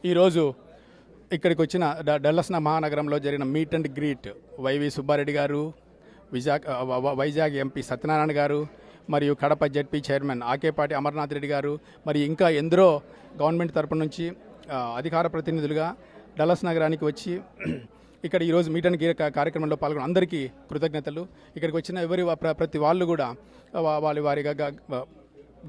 ఈరోజు ఇక్కడికి వచ్చిన డల్లస్ మహానగరంలో జరిగిన meet and greet YV Subba Reddy గారు, వైజాగ్ ఎంపీ సత్యనారాయణ గారు, మరియు కడప జడ్పీ చైర్మన్ ఆకేపాటి అమర్నాథ్ రెడ్డి గారు, మరి ఇంకా ఎందరో గవర్నమెంట్ తరపు నుంచి అధికార ప్రతినిధులుగా డల్లస్ నగరానికి వచ్చి ఇక్కడ ఈరోజు మీట్ అండ్ గ్రీట్ కార్యక్రమంలో పాల్గొన్న అందరికీ కృతజ్ఞతలు. ఇక్కడికి వచ్చిన ప్రతి వాళ్ళు కూడా వారిగా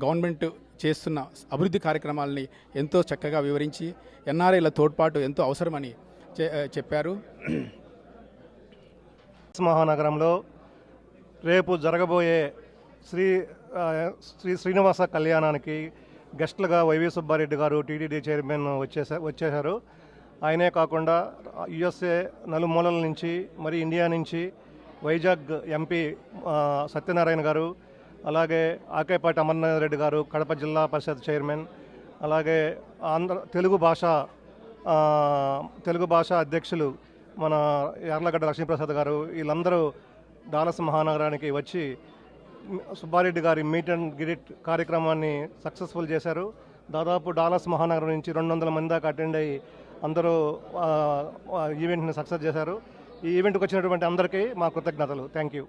గవర్నమెంట్ చేస్తున్న అభివృద్ధి కార్యక్రమాలని ఎంతో చక్కగా వివరించి ఎన్ఆర్ఐల తోడ్పాటు ఎంతో అవసరమని చెప్పారు. మహానగరంలో రేపు జరగబోయే శ్రీనివాస కళ్యాణానికి గెస్టులుగా వైవి సుబ్బారెడ్డి గారు టీటీడీ చైర్మన్ వచ్చేశారు. ఆయనే కాకుండా యుఎస్ఏ నలుమూలల నుంచి మరి ఇండియా నుంచి వైజాగ్ ఎంపీ సత్యనారాయణ గారు, అలాగే ఆకేపాటి అమర్నాథ్ రెడ్డి గారు కడప జిల్లా పరిషత్ చైర్మన్, అలాగే తెలుగు భాష అధ్యక్షులు మన యార్లగడ్డ లక్ష్మీప్రసాద్ గారు, వీళ్ళందరూ డాలస్ మహానగరానికి వచ్చి సుబ్బారెడ్డి గారి మీట్ అండ్ గ్రీట్ కార్యక్రమాన్ని సక్సెస్ఫుల్ చేశారు. దాదాపు డాలస్ మహానగరం నుంచి 200 మంది దాకా అటెండ్ అయ్యి అందరూ ఈవెంట్ని సక్సెస్ చేశారు. ఈ ఈవెంట్కి వచ్చినటువంటి అందరికీ మా కృతజ్ఞతలు. Thank you.